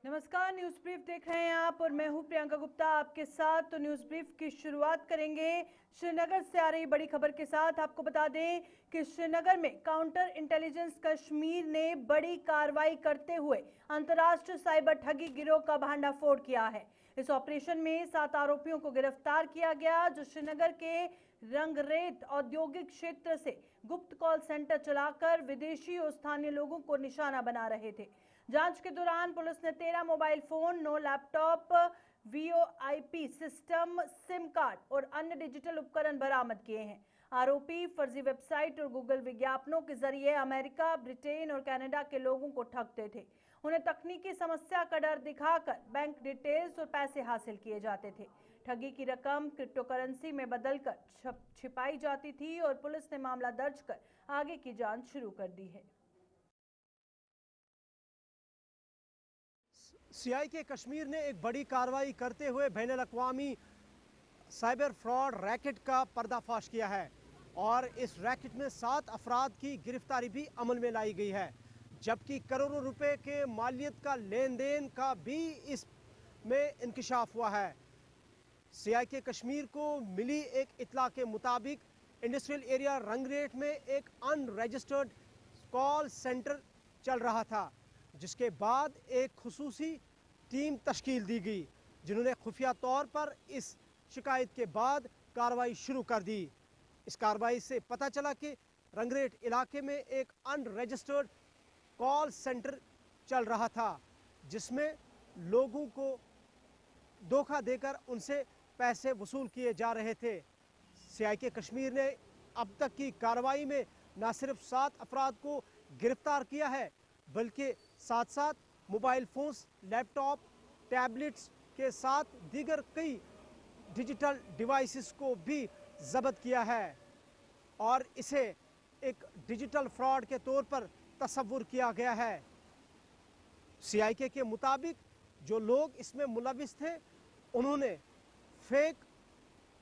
नमस्कार, news brief देख रहे हैं आप और मैं हूं प्रियंका गुप्ता आपके साथ। तो न्यूज ब्रीफ की शुरुआत करेंगे श्रीनगर से आ रही बड़ी खबर के साथ। आपको बता दें कि श्रीनगर में काउंटर इंटेलिजेंस कश्मीर ने बड़ी कार्रवाई करते हुए अंतर्राष्ट्रीय साइबर ठगी गिरोह का भांडाफोड़ किया है। इस ऑपरेशन में 7 आरोपियों को गिरफ्तार किया गया, जो श्रीनगर के रंगरेट औद्योगिक क्षेत्र से गुप्त कॉल सेंटर चलाकर विदेशी और स्थानीय लोगों को निशाना बना रहे थे। जांच के दौरान पुलिस ने 13 mobile phone, 9 laptop, VoIP system, SIM card और अन्य डिजिटल उपकरण बरामद किए हैं। आरोपी फर्जी वेबसाइट और गूगल विज्ञापनों के जरिए अमेरिका, ब्रिटेन और कनाडा के लोगों को ठगते थे। उन्हें तकनीकी समस्या का डर दिखाकर बैंक डिटेल्स और पैसे हासिल किए जाते थे। ठगी की रकम क्रिप्टो करेंसी में बदलकर छिपाई जाती थी और पुलिस ने मामला दर्ज कर आगे की जांच शुरू कर दी है। सीआईके कश्मीर ने एक बड़ी कार्रवाई करते हुए बैनुल-अक़वामी साइबर फ्रॉड रैकेट का पर्दाफाश किया है और इस रैकेट में 7 अफराद की गिरफ्तारी भी अमल में लाई गई है, जबकि करोड़ों रुपए के मालियत का लेन देन का भी इसमें इंकशाफ हुआ है। सीआईके कश्मीर को मिली एक इत्तला के मुताबिक इंडस्ट्रियल एरिया रंगरेट में एक अनरजिस्टर्ड कॉल सेंटर चल रहा था, जिसके बाद एक खुसूसी टीम तश्कील दी गई, जिन्होंने खुफिया तौर पर इस शिकायत के बाद कार्रवाई शुरू कर दी। इस कार्रवाई से पता चला कि रंगरेट इलाके में एक अनरजिस्टर्ड कॉल सेंटर चल रहा था, जिसमें लोगों को धोखा देकर उनसे पैसे वसूल किए जा रहे थे। सीआईके कश्मीर ने अब तक की कार्रवाई में न सिर्फ 7 अफराद को गिरफ्तार किया है, बल्कि साथ साथ मोबाइल फोन्स, लैपटॉप, टैबलेट्स के साथ दीगर कई डिजिटल डिवाइसेस को भी जब्त किया है और इसे एक डिजिटल फ्रॉड के तौर पर तस्वुर किया गया है। सीआईके के मुताबिक जो लोग इसमें मुलविस थे, उन्होंने fake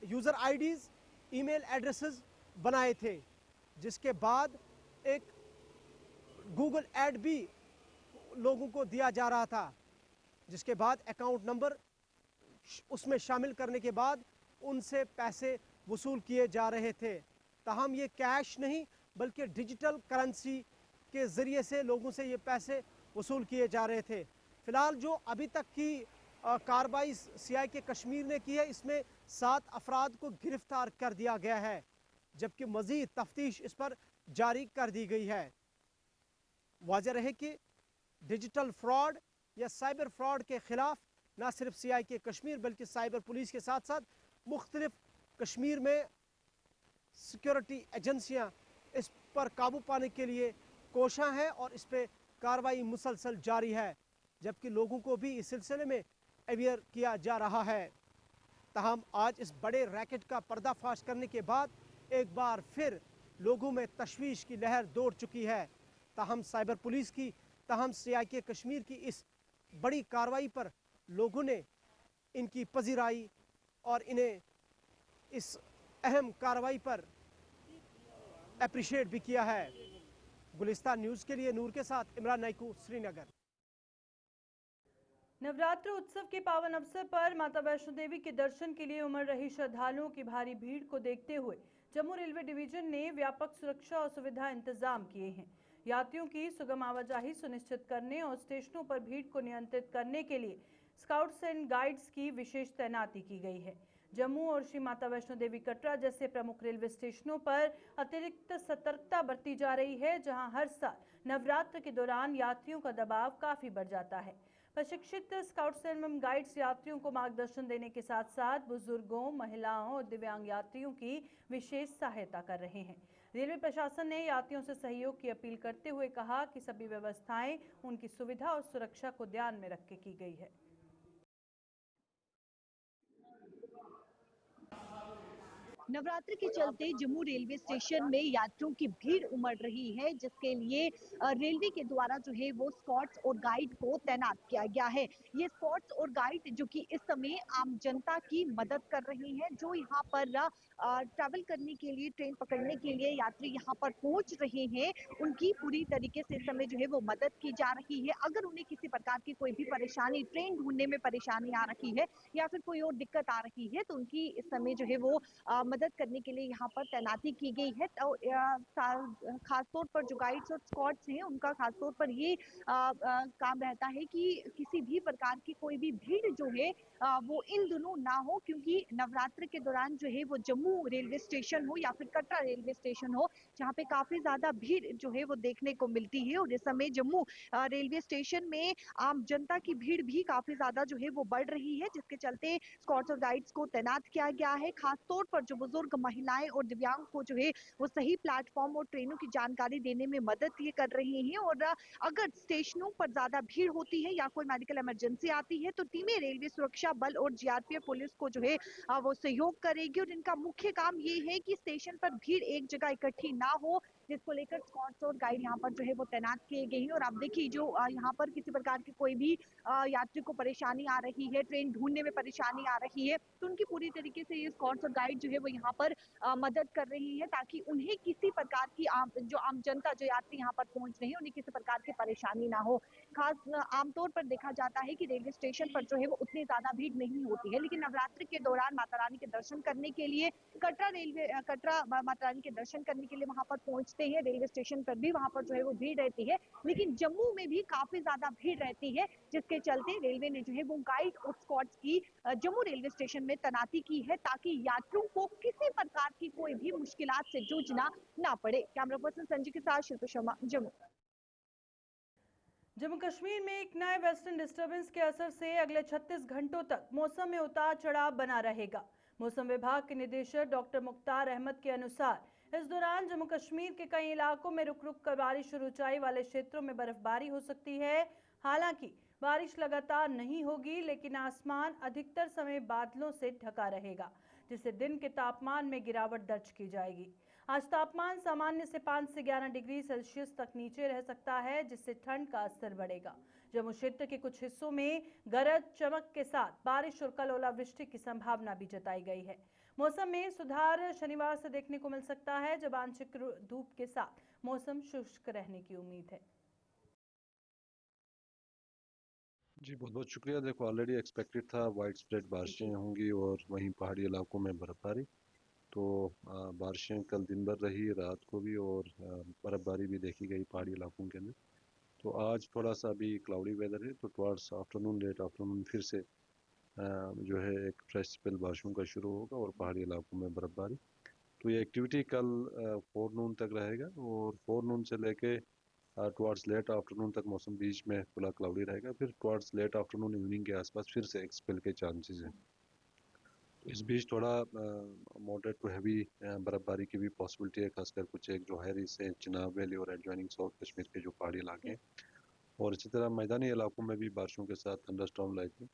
user IDs, email addresses बनाए थे, जिसके बाद एक गूगल ऐड भी लोगों को दिया जा रहा था, जिसके बाद अकाउंट नंबर उसमें शामिल करने के बाद उनसे पैसे वसूल किए जा रहे थे। ताहम ये कैश नहीं बल्कि डिजिटल करेंसी के ज़रिए से लोगों से ये पैसे वसूल किए जा रहे थे। फ़िलहाल जो अभी तक की कार्रवाई सीआईके कश्मीर ने की है, इसमें 7 अफराद को गिरफ्तार कर दिया गया है, जबकि मज़ीद तफ्तीश इस पर जारी कर दी गई है। वाज़ेह रहे कि डिजिटल फ्रॉड या साइबर फ्रॉड के खिलाफ न सिर्फ सीआईके कश्मीर बल्कि साइबर पुलिस के साथ साथ मुख्तलिफ कश्मीर में सिक्योरिटी एजेंसियां इस पर काबू पाने के लिए कोशां हैं और इस पर कार्रवाई मुसलसल जारी है, जबकि लोगों को भी इस सिलसिले में अवेयर किया जा रहा है। ताहम आज इस बड़े रैकेट का पर्दाफाश करने के बाद एक बार फिर लोगों में तशवीश की लहर दौड़ चुकी है। ताहम साइबर पुलिस की, ताहम सीआईके कश्मीर की इस बड़ी कार्रवाई पर लोगों ने इनकी पजीराई और इन्हें इस अहम कार्रवाई पर अप्रिशिएट भी किया है। गुलिस्तान न्यूज़ के लिए नूर के साथ इमरान नाइकू, श्रीनगर। नवरात्र उत्सव के पावन अवसर पर माता वैष्णो देवी के दर्शन के लिए उमड़ रही श्रद्धालुओं की भारी भीड़ को देखते हुए जम्मू रेलवे डिवीजन ने व्यापक सुरक्षा और सुविधा इंतजाम किए हैं। यात्रियों की सुगम आवाजाही सुनिश्चित करने और स्टेशनों पर भीड़ को नियंत्रित करने के लिए स्काउट्स एंड गाइड्स की विशेष तैनाती की गई है। जम्मू और श्री माता वैष्णो देवी कटरा जैसे प्रमुख रेलवे स्टेशनों पर अतिरिक्त सतर्कता बरती जा रही है, जहां हर साल नवरात्र के दौरान यात्रियों का दबाव काफी बढ़ जाता है। प्रशिक्षित स्काउट्स एवं गाइड्स यात्रियों को मार्गदर्शन देने के साथ साथ बुजुर्गों, महिलाओं और दिव्यांग यात्रियों की विशेष सहायता कर रहे हैं। रेलवे प्रशासन ने यात्रियों से सहयोग की अपील करते हुए कहा कि सभी व्यवस्थाएं उनकी सुविधा और सुरक्षा को ध्यान में रख के की गई है। नवरात्र के चलते जम्मू रेलवे स्टेशन में यात्रियों की भीड़ उमड़ रही है, जिसके लिए रेलवे के द्वारा जो है वो स्कॉट्स और गाइड को तैनात किया गया है। ये स्कॉट्स और गाइड जो कि इस समय आम जनता की मदद कर रही हैं, जो यहाँ पर ट्रैवल करने के लिए, ट्रेन पकड़ने के लिए यात्री यहाँ पर पहुंच रहे हैं, उनकी पूरी तरीके से इस समय जो है वो मदद की जा रही है। अगर उन्हें किसी प्रकार की कोई भी परेशानी, ट्रेन ढूंढने में परेशानी आ रही है या फिर कोई और दिक्कत आ रही है, तो उनकी इस समय जो है वो मदद करने के लिए यहाँ पर तैनाती की गई है। तो खासतौर पर जो गाइड्स और स्क्वाड्स हैं, उनका खासतौर पर ये काम रहता है कि किसी भी प्रकार की कोई भी भीड़ जो है वो इन दिनों ना हो, क्योंकि नवरात्र के दौरान जो है वो जम्मू रेलवे स्टेशन हो या फिर कटरा रेलवे स्टेशन हो, जहाँ पे काफी ज्यादा भीड़ जो है वो देखने को मिलती है। और इस समय जम्मू रेलवे स्टेशन में आम जनता की भीड़ भी काफी ज्यादा जो है वो बढ़ रही है, जिसके चलते स्क्वाड्स और गाइड्स को तैनात किया गया है। खासतौर पर जो बुजुर्ग महिलाएं और दिव्यांग को जो है वो सही प्लेटफॉर्म और ट्रेनों की जानकारी देने में मदद ये कर रही हैं। और अगर स्टेशनों पर ज्यादा भीड़ होती है या कोई मेडिकल इमरजेंसी आती है, तो टीमें रेलवे सुरक्षा बल और जीआरपीएफ पुलिस को जो है वो सहयोग करेगी। और इनका मुख्य काम ये है कि स्टेशन पर भीड़ एक जगह इकट्ठी ना हो, जिसको लेकर स्क्वाड्स और गाइड यहाँ पर जो है वो तैनात किए गए हैं। और आप देखिए, जो यहाँ पर किसी प्रकार की कोई भी यात्री को परेशानी आ रही है, ट्रेन ढूंढने में परेशानी आ रही है, तो उनकी पूरी तरीके से ये स्क्वाड्स और गाइड जो है वो यहाँ पर मदद कर रही है, ताकि उन्हें किसी प्रकार की आम जनता, जो यात्री यहाँ पर पहुंच रहे हैं, उन्हें किसी प्रकार की परेशानी ना हो। खास आमतौर पर देखा जाता है कि रेलवे स्टेशन पर जो है वो उतनी ज्यादा भीड़ नहीं होती है, लेकिन नवरात्रि के दौरान माता रानी के दर्शन करने के लिए कटरा माता रानी के दर्शन करने के लिए वहां पर पहुंचते हैं। रेलवे स्टेशन पर भी वहां पर जो है वो भीड़ रहती है, लेकिन जम्मू में भी काफी ज्यादा भीड़ रहती है, जिसके चलते रेलवे ने जो है वो गाइड और स्क्वाड्स की जम्मू रेलवे स्टेशन में तैनाती की है, ताकि यात्रियों को किसी प्रकार की कोई भी मुश्किलात से जूझना ना पड़े। कैमरा पर्सन संजय के साथ शिल्पा शर्मा, जम्मू। जम्मू कश्मीर में एक नए वेस्टर्न डिस्टर्बेंस के असर से अगले 36 घंटों तक मौसम में उतार चढ़ाव बना रहेगा। मौसम विभाग के निदेशक डॉक्टर मुख्तार अहमद के अनुसार इस दौरान जम्मू कश्मीर के कई इलाकों में रुक रुक कर बारिश और ऊंचाई वाले क्षेत्रों में बर्फबारी हो सकती है। हालांकि बारिश लगातार नहीं होगी, लेकिन आसमान अधिकतर समय बादलों से ढका रहेगा, जिससे दिन के तापमान में गिरावट दर्ज की जाएगी। आज तापमान सामान्य से 5 से 11 डिग्री सेल्सियस तक नीचे रह सकता है, जिससे ठंड का असर बढ़ेगा। जम्मू क्षेत्र के कुछ हिस्सों में गरज चमक के साथ बारिश और कल ओलावृष्टि की संभावना भी जताई गई है। मौसम में सुधार शनिवार से देखने को मिल सकता है, जब आंशिक धूप के साथ मौसम शुष्क रहने की उम्मीद है। जी बहुत बहुत शुक्रिया। देखो ऑलरेडी एक्सपेक्टेड था वाइड स्प्रेड बारिशें होंगी और वहीं पहाड़ी इलाकों में बर्फबारी। तो बारिशें कल दिन भर रही, रात को भी, और बर्फबारी भी देखी गई पहाड़ी इलाकों के अंदर। तो आज थोड़ा सा अभी क्लाउडी वेदर है, तो टुवर्ड्स आफ्टरनून, लेट आफ्टरनून फिर से जो है एक फ्रेश स्पेल बारिशों का शुरू होगा और पहाड़ी इलाकों में बर्फबारी। तो ये एक्टिविटी कल 4 नून तक रहेगा, और 4 नून से लेके टुवर्ड्स लेट आफ्टरनून तक मौसम बीच में खुला क्लाउडी रहेगा। फिर टुवर्ड्स लेट आफ्टरनून इवनिंग के आसपास फिर से एक स्पेल के चांसेस हैं। तो इस बीच थोड़ा मॉडरेट टू हैवी बर्फबारी की भी पॉसिबिलिटी है, खासकर कुछ एक जो है से चिनाब वैली और एडजॉइनिंग साउथ कश्मीर के जो पहाड़ी इलाके हैं। और इसी तरह मैदानी इलाकों में भी बारिशों के साथ थंडरस्टॉर्म लाइटनिंग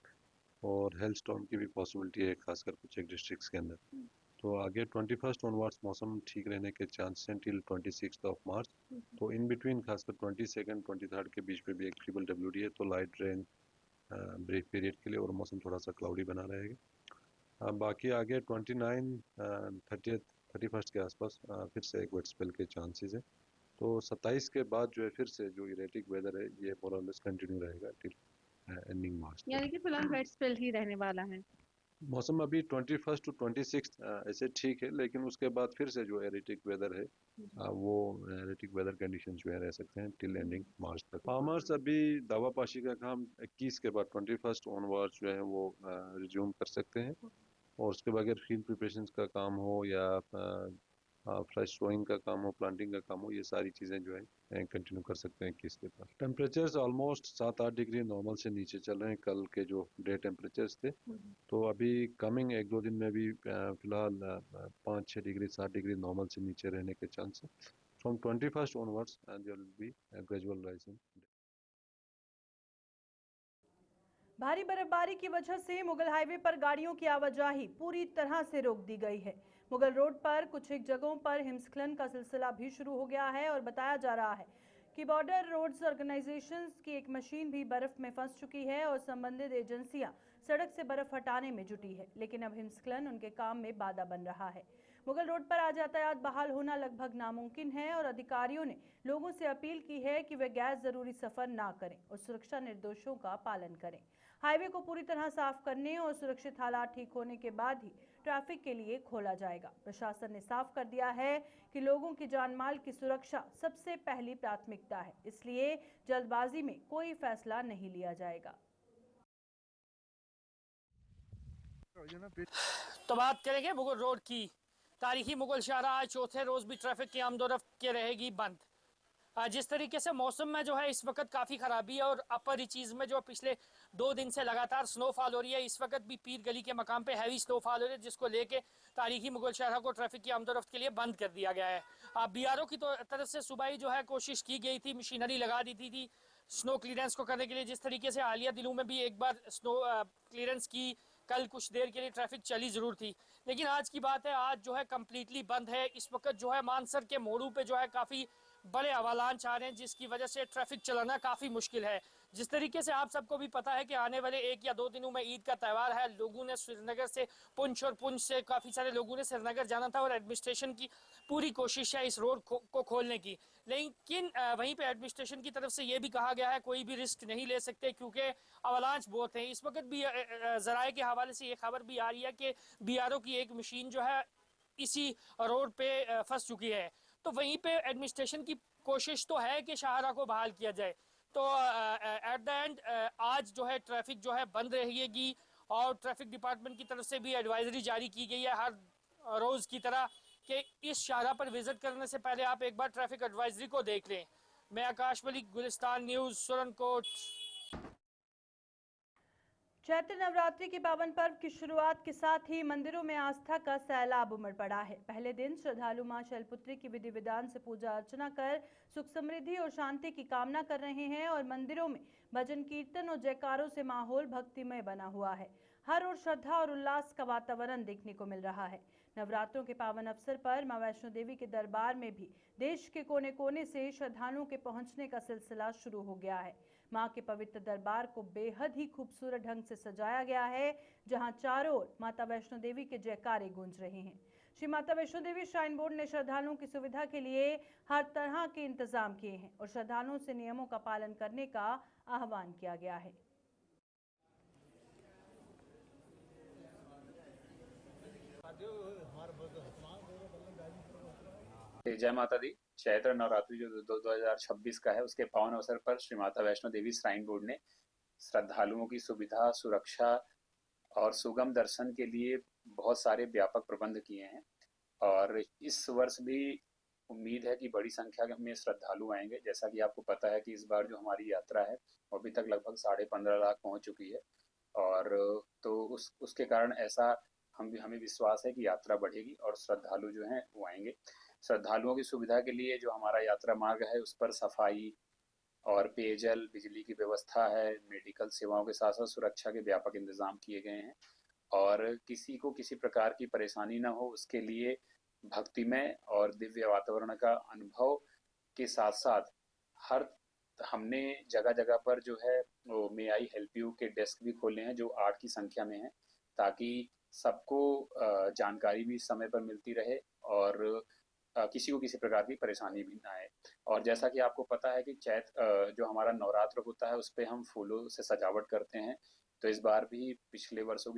और हेल स्टॉर्म की भी पॉसिबिलिटी है, खासकर कुछ एक डिस्ट्रिक्ट्स के अंदर। तो आगे 21st ऑनवर्ड्स मौसम ठीक रहने के चांसेस हैं टिल 26 मार्च। तो इन बिटवीन खासकर 22nd 23rd के बीच में भी एक ट्रिपल WD है, तो लाइट रेन ब्रीफ पीरियड के लिए, और मौसम थोड़ा सा क्लाउडी बना रहेगा। बाकी आगे 29 30th 31st के आसपास फिर से एक वेट स्पेल के चांसेस है। तो 27 के बाद जो है फिर से जो इरेटिक वेदर है ये मोर और लेस कंटिन्यू रहेगा टिल एंडिंग मार्च। यानी कि फिलहाल वेट स्पेल ही रहने वाला है। मौसम अभी 21st to 26 ऐसे ठीक है, लेकिन उसके बाद फिर से जो एरिटिक वेदर है वो एरिटिक वेदर कंडीशन जो है रह सकते हैं टिल एंडिंग मार्च तक। फार्मर्स अभी दवा पाशी का काम 21 के बाद 21st ऑनवर्ड्स जो है वो रिज्यूम कर सकते हैं, और उसके बगैर फील्ड प्रिपरेशन का काम हो या फ्रेश सोइंग का काम हो, प्लांटिंग का काम हो, ये सारी चीज़ें जो है कंटिन्यू कर सकते हैं 21 के बाद। टेम्परेचर्स ऑलमोस्ट 7-8 डिग्री नॉर्मल से नीचे चल रहे हैं कल के जो डे टेम्परेचर्स थे। तो अभी कमिंग 1-2 दिन में भी फिलहाल 5-6 डिग्री 7 डिग्री नॉर्मल से नीचे रहने के चांस है। From 21st onwards there will be gradual rising. भारी बर्फबारी की वजह से मुगल हाईवे पर गाड़ियों की आवाजाही पूरी तरह से रोक दी गई है। मुगल रोड पर कुछ एक जगहों पर हिमस्खलन का सिलसिला भी शुरू हो गया है और बताया जा रहा है कि बॉर्डर रोड्स ऑर्गेनाइजेशंस की एक मशीन भी बर्फ में फंस चुकी है और संबंधित एजेंसियां सड़क से बर्फ हटाने में जुटी है, लेकिन अब हिमस्खलन उनके काम में बाधा बन रहा है। मुगल रोड पर आज यातायात बहाल होना लगभग नामुमकिन है और अधिकारियों ने लोगों से अपील की है कि वे गैर जरूरी सफर ना करें और सुरक्षा निर्देशों का पालन करें। हाईवे को पूरी तरह साफ करने और सुरक्षित हालात ठीक होने के बाद ही ट्रैफिक के लिए खोला जाएगा। प्रशासन ने साफ कर दिया है कि लोगों की जान माल की सुरक्षा सबसे पहली प्राथमिकता है, इसलिए जल्दबाजी में कोई फैसला नहीं लिया जाएगा। तो बात करेंगे मुगल रोड की। तारीखी मुगल शाहरा आज चौथे रोज भी ट्रैफिक की आमदोरफ्त के रहेगी बंद। जिस तरीके से मौसम में जो है इस वक्त काफ़ी ख़राबी है और अपर रीचीज में जो पिछले 2 दिन से लगातार स्नोफॉल हो रही है, इस वक्त भी पीर गली के मकाम पे हैवी स्नोफॉल हो रही है, जिसको लेके तारीखी मुगल शहरा को ट्रैफिक की आमदोरफ्त के लिए बंद कर दिया गया है। BRO की तरफ से सुबह ही जो है कोशिश की गई थी, मशीनरी लगा दी थी स्नो क्लियरेंस को करने के लिए। जिस तरीके से हालिया दिनों में भी एक बार स्नो क्लियरेंस की, कल कुछ देर के लिए ट्रैफिक चली ज़रूर थी, लेकिन आज की बात है आज जो है कम्प्लीटली बंद है। इस वक्त जो है मानसर के मोड़ों पे जो है काफ़ी बड़े अवालांच आ रहे हैं, जिसकी वजह से ट्रैफिक चलाना काफ़ी मुश्किल है। जिस तरीके से आप सबको भी पता है कि आने वाले 1 या 2 दिनों में ईद का त्यौहार है, लोगों ने श्रीनगर से पुंछ और पुंछ से काफ़ी सारे लोगों ने श्रीनगर जाना था और एडमिनिस्ट्रेशन की पूरी कोशिश है इस रोड को खोलने की, लेकिन वहीं पे एडमिनिस्ट्रेशन की तरफ से ये भी कहा गया है कोई भी रिस्क नहीं ले सकते क्योंकि अवालांच बहुत है। इस वक्त भी जराए के हवाले से ये खबर भी आ रही है कि BRO की एक मशीन जो है इसी रोड पे फंस चुकी है। तो वहीं पे एडमिनिस्ट्रेशन की कोशिश तो है कि शाहरा को बहाल किया जाए। तो एट द एंड आज जो है ट्रैफिक जो है बंद रहेगी और ट्रैफिक डिपार्टमेंट की तरफ से भी एडवाइजरी जारी की गई है हर रोज़ की तरह कि इस शाहरा पर विजिट करने से पहले आप एक बार ट्रैफिक एडवाइजरी को देख लें। मैं आकाश मलिक, गुलिस्तान न्यूज़, सुरनकोट। चैत्र नवरात्रि के पावन पर्व की शुरुआत के साथ ही मंदिरों में आस्था का सैलाब उमड़ पड़ा है। पहले दिन श्रद्धालु मां शैलपुत्री की विधि विधान से पूजा अर्चना कर सुख समृद्धि और शांति की कामना कर रहे हैं और मंदिरों में भजन कीर्तन और जयकारों से माहौल भक्तिमय बना हुआ है। हर ओर श्रद्धा और उल्लास का वातावरण देखने को मिल रहा है। नवरात्रों के पावन अवसर पर मां वैष्णो देवी के दरबार में भी देश के कोने कोने से श्रद्धालुओं के पहुंचने का सिलसिला शुरू हो गया है। मां के पवित्र दरबार को बेहद ही खूबसूरत ढंग से सजाया गया है, जहां चारों ओर माता वैष्णो देवी के जयकारे गूंज रहे हैं। श्री माता वैष्णो देवी श्राइन बोर्ड ने श्रद्धालुओं की सुविधा के लिए हर तरह के इंतजाम किए हैं और श्रद्धालुओं से नियमों का पालन करने का आह्वान किया गया है। जय माता दी। चैत्र नवरात्रि जो 2026 का है, उसके पावन अवसर पर श्री माता वैष्णो देवी श्राइन बोर्ड ने श्रद्धालुओं की सुविधा, सुरक्षा और सुगम दर्शन के लिए बहुत सारे व्यापक प्रबंध किए हैं और इस वर्ष भी उम्मीद है कि बड़ी संख्या में श्रद्धालु आएंगे। जैसा कि आपको पता है कि इस बार जो हमारी यात्रा है वो अभी तक लगभग 15.5 लाख पहुंच चुकी है और तो उसके कारण ऐसा हमें विश्वास है कि यात्रा बढ़ेगी और श्रद्धालु जो हैं वो आएंगे। श्रद्धालुओं की सुविधा के लिए जो हमारा यात्रा मार्ग है उस पर सफाई और पेयजल, बिजली की व्यवस्था है, मेडिकल सेवाओं के साथ साथ सुरक्षा के व्यापक इंतजाम किए गए हैं और किसी को किसी प्रकार की परेशानी न हो उसके लिए भक्तिमय और दिव्य वातावरण का अनुभव के साथ साथ हमने जगह जगह पर जो है वो मे आई हेल्प यू के डेस्क भी खोले हैं जो 8 की संख्या में है, ताकि सबको जानकारी भी समय पर मिलती रहे और किसी को किसी प्रकार की परेशानी भी ना आए। और जैसा कि आपको पता है कि जो हमारा नवरात्र होता है उस पे हम फूलों से सजावट करते हैं, तो इस बार भी पिछले वर्षों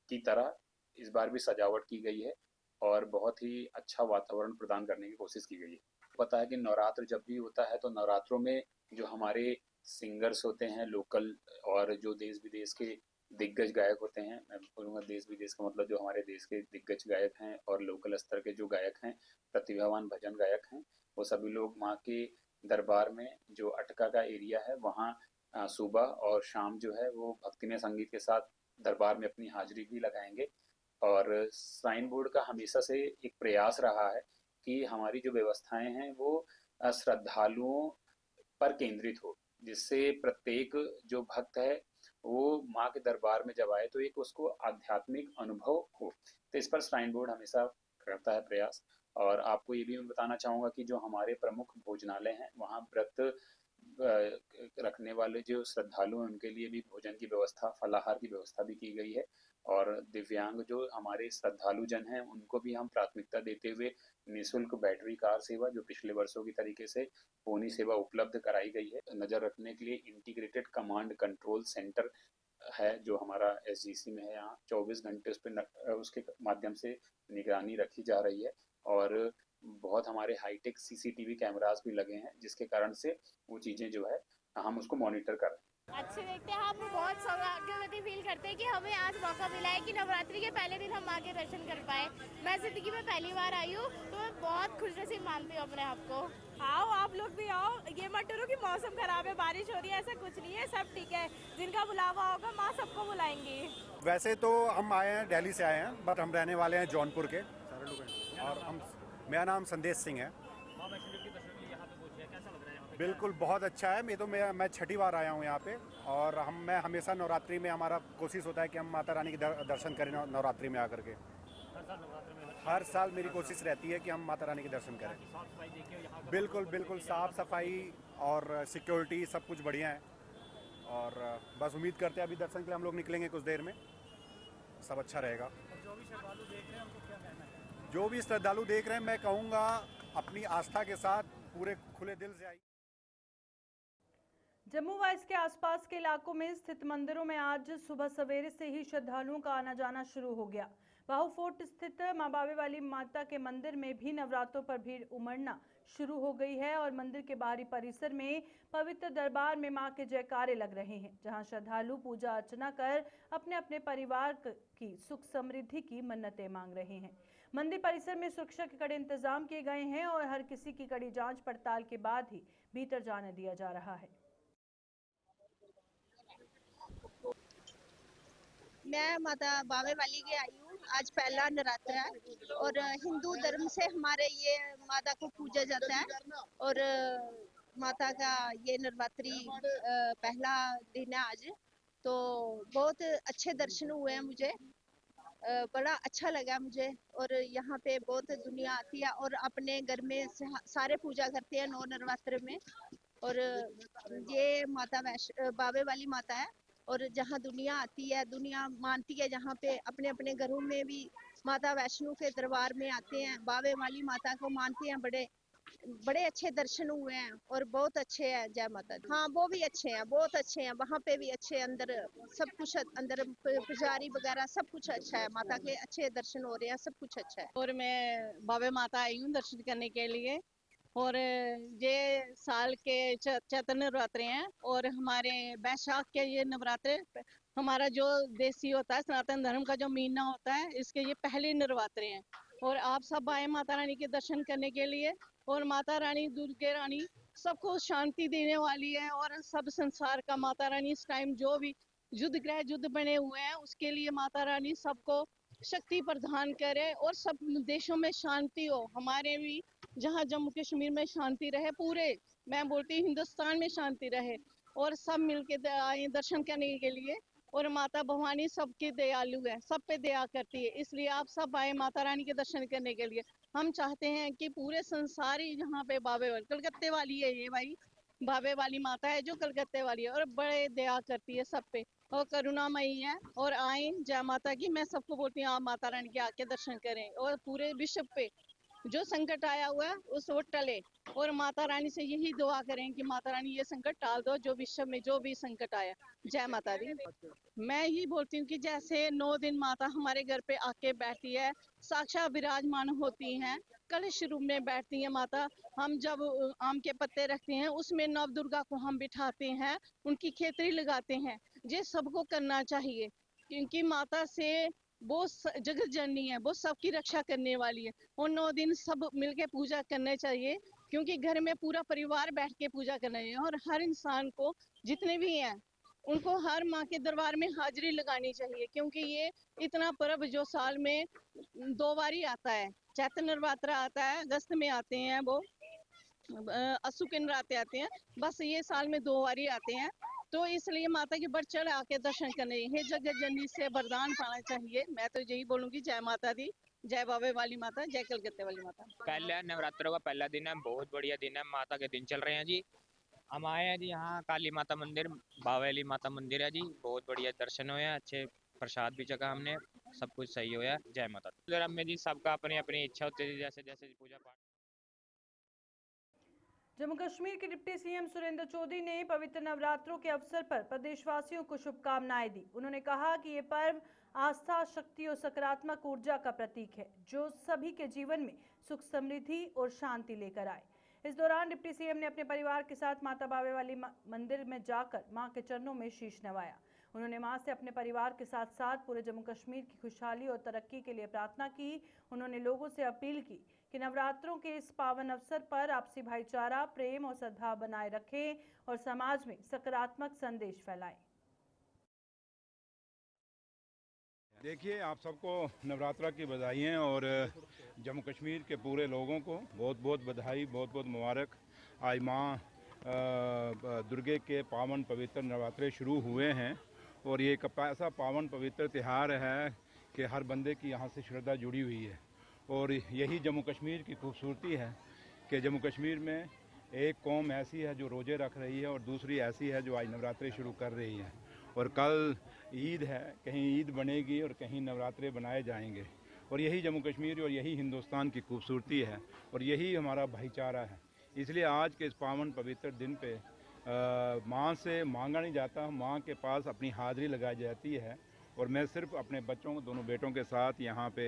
की तरह इस बार भी सजावट की गई है और बहुत ही अच्छा वातावरण प्रदान करने की कोशिश की गई है। पता है कि नवरात्र जब भी होता है तो नवरात्रों में जो हमारे सिंगर्स होते हैं लोकल और जो देश विदेश के दिग्गज गायक होते हैं, मैं बोलूँगा देश विदेश का मतलब जो हमारे देश के दिग्गज गायक हैं और लोकल स्तर के जो गायक हैं, प्रतिभावान भजन गायक हैं, वो सभी लोग माँ के दरबार में जो अटका का एरिया है वहाँ सुबह और शाम जो है वो भक्तिमय संगीत के साथ दरबार में अपनी हाजिरी भी लगाएंगे। और श्राइन बोर्ड का हमेशा से एक प्रयास रहा है कि हमारी जो व्यवस्थाएं हैं वो श्रद्धालुओं पर केंद्रित हो, जिससे प्रत्येक जो भक्त है वो माँ के दरबार में जब आए तो एक उसको आध्यात्मिक अनुभव हो। तो इस पर श्राइन बोर्ड हमेशा करता है प्रयास। और आपको ये भी मैं बताना चाहूँगा कि जो हमारे प्रमुख भोजनालय हैं, वहाँ व्रत रखने वाले जो श्रद्धालु हैं उनके लिए भी भोजन की व्यवस्था, फलाहार की व्यवस्था भी की गई है। और दिव्यांग जो हमारे श्रद्धालु जन हैं उनको भी हम प्राथमिकता देते हुए निःशुल्क बैटरी कार सेवा, जो पिछले वर्षों की तरीके से फोनी सेवा उपलब्ध कराई गई है। नज़र रखने के लिए इंटीग्रेटेड कमांड कंट्रोल सेंटर है जो हमारा एसजीसी में है। यहाँ 24 घंटे उसके माध्यम से निगरानी रखी जा रही है। और बहुत हमारे हाईटेक सीसीटीवी कैमरास भी लगे हैं, जिसके कारण से वो चीज़ें जो है हम उसको मॉनिटर कर रहे हैं। अच्छे देखते हैं, हम बहुत सौभाग्यवती फील करते हैं कि हमें आज मौका मिला है कि नवरात्रि के पहले दिन हम माँ के दर्शन कर पाए। मैं जिंदगी में पहली बार आई हूँ, तो मैं बहुत खुशनसीब मानती हूँ अपने आप को। आओ, आप लोग भी आओ। ये मत डरो कि मौसम खराब है, बारिश हो रही है, ऐसा कुछ नहीं है, सब ठीक है। जिनका बुलावा होगा माँ सबको बुलाएंगी। वैसे तो हम आए हैं, दिल्ली से आए हैं, बट हम रहने वाले हैं जौनपुर के। और मेरा नाम संदेश सिंह है। बिल्कुल बहुत अच्छा है। मैं छठी बार आया हूँ यहाँ पे। और मैं हमेशा नवरात्रि में, हमारा कोशिश होता है कि हम माता रानी के दर्शन करें नवरात्रि में आकर के। हर साल मेरी कोशिश रहती है कि हम माता रानी के दर्शन करें। बिल्कुल साफ सफाई और सिक्योरिटी सब कुछ बढ़िया है। और बस उम्मीद करते हैं अभी दर्शन के लिए हम लोग निकलेंगे कुछ देर में, सब अच्छा रहेगा। जो भी श्रद्धालु देख रहे हैं, मैं कहूँगा अपनी आस्था के साथ पूरे खुले दिल से आइए। जम्मू व इसके आसपास के इलाकों में स्थित मंदिरों में आज सुबह सवेरे से ही श्रद्धालुओं का आना जाना शुरू हो गया। बाहु फोर्ट स्थित मां बावे वाली माता के मंदिर में भी नवरात्रों पर भीड़ उमड़ना शुरू हो गई है और मंदिर के बाहरी परिसर में पवित्र दरबार में मां के जयकारे लग रहे हैं, जहां श्रद्धालु पूजा अर्चना कर अपने अपने परिवार की सुख समृद्धि की मन्नतें मांग रहे हैं। मंदिर परिसर में सुरक्षा के कड़े इंतजाम किए गए हैं और हर किसी की कड़ी जांच पड़ताल के बाद ही भीतर जाने दिया जा रहा है। मैं माता बावे वाली के आई हूँ। आज पहला नवरात्र है और हिंदू धर्म से हमारे ये माता को पूजा जाता है। और माता का ये नवरात्रि पहला दिन है आज, तो बहुत अच्छे दर्शन हुए हैं मुझे। बड़ा अच्छा लगा मुझे। और यहाँ पे बहुत दुनिया आती है और अपने घर में सारे पूजा करते हैं नौ नवरात्र में। और ये माता बावे वाली माता है और जहाँ दुनिया आती है, दुनिया मानती है, जहाँ पे अपने अपने घरों में भी माता वैष्णो के दरबार में आते हैं, बावे वाली माता को मानते हैं। बड़े अच्छे दर्शन हुए हैं और बहुत अच्छे हैं। जय माता दी। हाँ, वो भी अच्छे हैं, बहुत अच्छे हैं। वहाँ पे भी अच्छे, अंदर सब कुछ, अंदर पुजारी वगैरह सब कुछ अच्छा है। माता के अच्छे दर्शन हो रहे हैं, सब कुछ अच्छा है। और मैं बाबे माता आई हूँ दर्शन करने के लिए। और ये साल के चैत्र नवरात्रे हैं और हमारे बैसाख के ये नवरात्रे, हमारा जो देसी होता है सनातन धर्म का जो महीना होता है, इसके ये पहले नवरात्रे हैं। और आप सब आए माता रानी के दर्शन करने के लिए। और माता रानी दुर्गे रानी सबको शांति देने वाली है। और सब संसार का माता रानी इस टाइम जो भी युद्ध बने हुए हैं उसके लिए माता रानी सबको शक्ति प्रदान करे और सब देशों में शांति हो। हमारे भी जहाँ जम्मू कश्मीर में शांति रहे, पूरे मैं बोलती हूँ हिंदुस्तान में शांति रहे। और सब मिलके आए दर्शन करने के लिए। और माता भवानी सबके दयालु है, सब पे दया करती है, इसलिए आप सब आए माता रानी के दर्शन करने के लिए। हम चाहते हैं कि पूरे संसार ही जहाँ पे कलकत्ते वाली है, ये भाई बाबे वाली माता है जो कलकत्ते वाली है और बड़े दया करती है सब पे और करुणामयी है। और आए जय माता की, मैं सबको बोलती हूँ आप माता रानी के आके दर्शन करें और पूरे विश्व पे जो संकट आया हुआ है उस वो टले। और माता रानी से यही दुआ करें कि माता रानी ये संकट टाल दो जो विश्व में जो भी संकट आया। जय माता दी। मैं यही बोलती हूँ कि जैसे 9 दिन माता हमारे घर पे आके बैठती है, साक्षात विराजमान होती हैं, कलश रूप में बैठती है माता। हम जब आम के पत्ते रखते हैं उसमें नव दुर्गा को हम बिठाते हैं, उनकी खेतरी लगाते हैं। ये सबको करना चाहिए क्योंकि माता से वो जगत जननी है, वो सबकी रक्षा करने वाली है। और 9 दिन सब मिलके पूजा करने चाहिए क्योंकि घर में पूरा परिवार बैठ के पूजा करना चाहिए। और हर इंसान को जितने भी हैं उनको हर माँ के दरबार में हाजिरी लगानी चाहिए क्योंकि ये इतना पर्व जो साल में 2 बार ही आता है। चैत्र नवरात्र आता है, अगस्त में आते हैं, वो असु के नवरात्रे आते हैं, बस ये साल में 2 बार ही आते हैं। तो इसलिए माता की बढ़ चढ़ आके दर्शन करने हे जगत जननी से वरदान पाना चाहिए। मैं तो यही बोलूंगी, जय माता दी, जय बाबे वाली माता, जय कलकत्ते वाली माता। कल नवरात्रों का पहला दिन है, बहुत बढ़िया दिन है, माता के दिन चल रहे हैं जी। हम आए हैं जी यहाँ काली माता मंदिर, बावेली माता मंदिर है जी, बहुत बढ़िया दर्शन हुए हैं, अच्छे प्रसाद भी चखा हमने, सब कुछ सही हुआ है। जय माता दी। में जी सबका अपनी अपनी इच्छा होती है, जैसे जैसे पूजा पाठ। जम्मू कश्मीर के डिप्टी सीएम सुरेंद्र चौधरी ने पवित्र नवरात्रों के अवसर पर प्रदेशवासियों को शुभकामनाएं दी। उन्होंने कहा कि ये पर्व आस्था, शक्ति और सकारात्मक ऊर्जा का प्रतीक है, जो सभी के जीवन में सुख, समृद्धि और शांति लेकर आए। इस दौरान डिप्टी सीएम ने अपने परिवार के साथ माता बावे वाली मंदिर में जाकर मां के चरणों में शीश नवाया। उन्होंने मां से अपने परिवार के साथ साथ पूरे जम्मू कश्मीर की खुशहाली और तरक्की के लिए प्रार्थना की। उन्होंने लोगों से अपील की कि नवरात्रों के इस पावन अवसर पर आपसी भाईचारा, प्रेम और सद्भाव बनाए रखें और समाज में सकारात्मक संदेश फैलाएं। देखिए, आप सबको नवरात्रा की बधाइयाँ और जम्मू कश्मीर के पूरे लोगों को बहुत बहुत बधाई, बहुत बहुत मुबारक। आज माँ दुर्गे के पावन पवित्र नवरात्रे शुरू हुए हैं और ये एक ऐसा पावन पवित्र त्यौहार है कि हर बंदे की यहाँ से श्रद्धा जुड़ी हुई है। और यही जम्मू कश्मीर की खूबसूरती है कि जम्मू कश्मीर में एक कौम ऐसी है जो रोज़े रख रही है और दूसरी ऐसी है जो आज नवरात्रे शुरू कर रही है। और कल ईद है, कहीं ईद बनेगी और कहीं नवरात्रे बनाए जाएंगे। और यही जम्मू कश्मीर और यही हिंदुस्तान की खूबसूरती है और यही हमारा भाईचारा है। इसलिए आज के इस पावन पवित्र दिन पे माँ से मांगा नहीं जाता, माँ के पास अपनी हाज़िरी लगाई जाती है। और मैं सिर्फ अपने बच्चों, दोनों बेटों के साथ यहाँ पे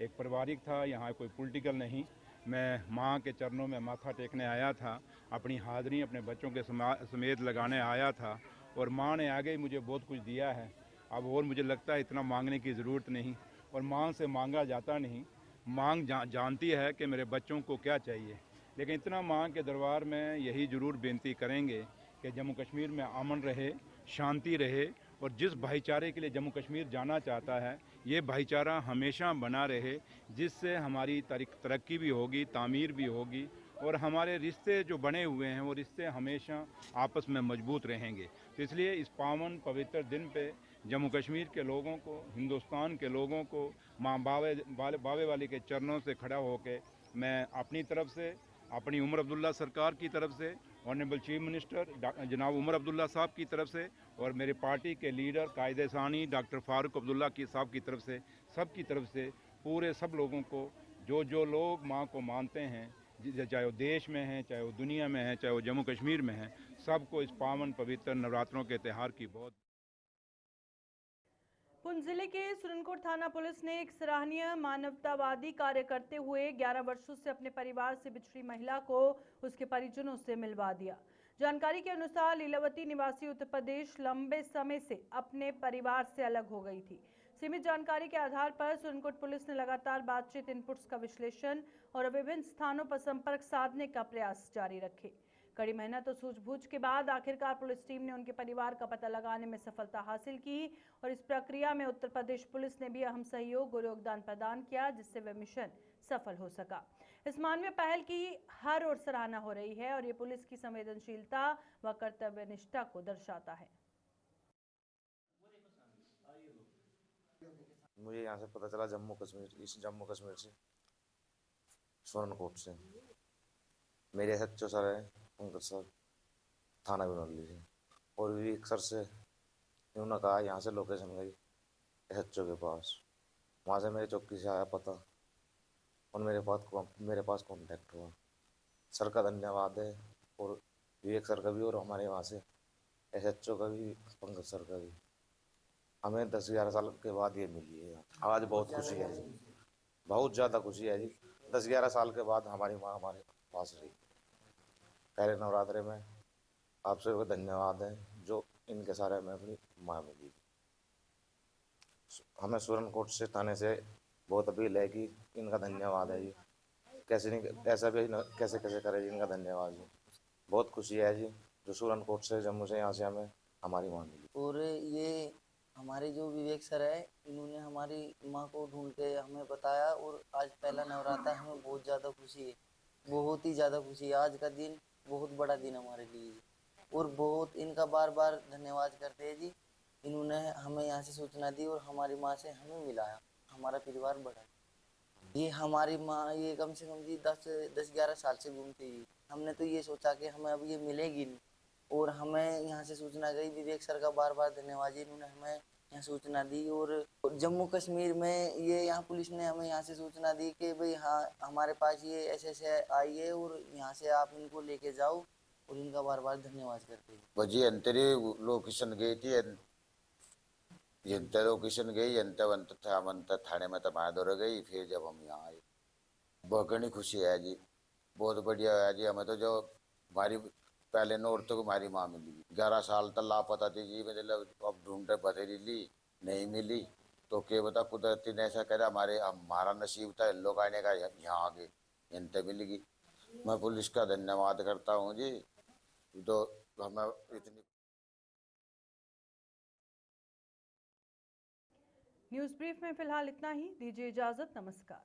एक पारिवारिक था, यहाँ कोई पॉलिटिकल नहीं, मैं माँ के चरणों में माथा टेकने आया था, अपनी हाज़िरी अपने बच्चों के समेत लगाने आया था। और माँ ने आगे मुझे बहुत कुछ दिया है। अब और मुझे लगता है इतना मांगने की ज़रूरत नहीं और माँ से मांगा जाता नहीं। माँ जानती है कि मेरे बच्चों को क्या चाहिए। लेकिन इतना माँ के दरबार में यही ज़रूर बेनती करेंगे कि जम्मू कश्मीर में अमन रहे, शांति रहे और जिस भाईचारे के लिए जम्मू कश्मीर जाना चाहता है, ये भाईचारा हमेशा बना रहे, जिससे हमारी तरक्की भी होगी, तामीर भी होगी और हमारे रिश्ते जो बने हुए हैं वो रिश्ते हमेशा आपस में मजबूत रहेंगे। तो इसलिए इस पावन पवित्र दिन पे जम्मू कश्मीर के लोगों को, हिंदुस्तान के लोगों को माँ बावे वाली के चरणों से खड़ा होकर मैं अपनी तरफ से, अपनी उमर अब्दुल्ला सरकार की तरफ से, ऑनरेबल चीफ मिनिस्टर जनाब उमर अब्दुल्ला साहब की तरफ से और मेरे पार्टी के लीडर कायदे सानी डॉक्टर फारूक अब्दुल्ला साहब की तरफ से, सब की तरफ से पूरे सब लोगों को, जो लोग माँ को मानते हैं, चाहे वो देश में हैं, चाहे वो दुनिया में हैं, चाहे वो जम्मू कश्मीर में हैं, सबको इस पावन पवित्र नवरात्रों के त्यौहार की बहुत। पुंछ जिले के सुरनकोट थाना पुलिस ने एक सराहनीय मानवतावादी कार्य करते हुए 11 वर्षों से अपने परिवार से बिछड़ी महिला को उसके परिजनों से मिलवा दिया। जानकारी के अनुसार लीलावती निवासी उत्तर प्रदेश लंबे समय से अपने परिवार से अलग हो गई थी। सीमित जानकारी के आधार पर सुरनकोट पुलिस ने लगातार बातचीत इनपुट्स का विश्लेषण और विभिन्न स्थानों पर संपर्क साधने का प्रयास जारी रखे। कड़ी मेहनत और सूझबूझ के बाद आखिरकार पुलिस टीम ने उनके परिवार का पता लगाने में सफलता हासिल की और इस प्रक्रिया में उत्तर प्रदेश पुलिस ने भी अहम सहयोग और योगदान प्रदान किया, जिससे वह मिशन सफल हो सका। इस मानवीय पहल की हर ओर सराहना हो रही है और ये पुलिस की संवेदनशीलता व कर्तव्यनिष्ठा को दर्शाता है। मुझे यहाँ से पता चला जम्मू कश्मीर से सुरनकोट से मेरे सच्चो सर है पंकज सर थाना बिनौली से और विवेक सर से उन्होंने कहा यहाँ से लोकेशन गई सच्चो के पास, वहाँ से मेरे चौकी से आया पता और मेरे पास कांटेक्ट हुआ। सर का धन्यवाद है और विवेक सर का भी और हमारे वहाँ से SHO का भी, पंकज सर का भी। हमें 10-11 साल के बाद ये मिली है। आज बहुत खुशी है जी, बहुत ज़्यादा खुशी है जी। 10-11 साल के बाद हमारी माँ हमारे पास रही। पहले नवरात्रे में आपसे वो धन्यवाद है जो इनके सारे में अपनी माँ मिली। हमें सुरनकोट से थाने से बहुत अपील है कि इनका धन्यवाद है जी, कैसे करे जी, इनका धन्यवाद जी। बहुत खुशी है जी जो सुरनकोट से, जम्मू से, यहाँ से हमें हमारी माँ मिली। और ये हमारे जो विवेक सर है, इन्होंने हमारी माँ को ढूंढ के हमें बताया और आज पहला नवरात्र, हमें बहुत ज़्यादा खुशी है, बहुत ही ज़्यादा खुशी है। आज का दिन बहुत बड़ा दिन हमारे लिए, और बहुत इनका बार बार धन्यवाद करते हैं जी। इन्होंने हमें यहाँ से सूचना दी और हमारी माँ से हमें मिलाया, हमारा परिवार बढ़ा। ये हमारी माँ ये कम से कम जी 10-11 साल से घूमती है। हमने तो ये सोचा कि हमें अब ये मिलेगी नहीं, और हमें यहाँ से सूचना गई। विवेक सर का बार बार धन्यवाद जी, इन्होंने हमें यहाँ सूचना दी। और जम्मू कश्मीर में ये यहाँ पुलिस ने हमें यहाँ से सूचना दी कि भाई हाँ हमारे पास ये ऐसे आई है और यहाँ से आप इनको लेके जाओ, और इनका बार बार धन्यवाद करते हैं। बजी अंतरी लोकेशन गई थी, लोकेशन गई थाने में तमादोर गई। फिर जब हम यहाँ आए बहुत घनी खुशी है जी, बहुत बढ़िया है जी। हमें तो जो हमारी पहले नौर तो हमारी माँ मिली 11 साल तक लापता थी जी, मतलब अब ढूंढते बतेरी ली नहीं मिली, तो क्या बता कुदरती ने ऐसा करा, हमारा नसीब था लोग आने का, यहाँ आगे इनते मिलेगी। मैं पुलिस का धन्यवाद करता हूँ जी। तो हमें इतनी न्यूज़ ब्रीफ में फिलहाल इतना ही, दीजिए इजाजत, नमस्कार।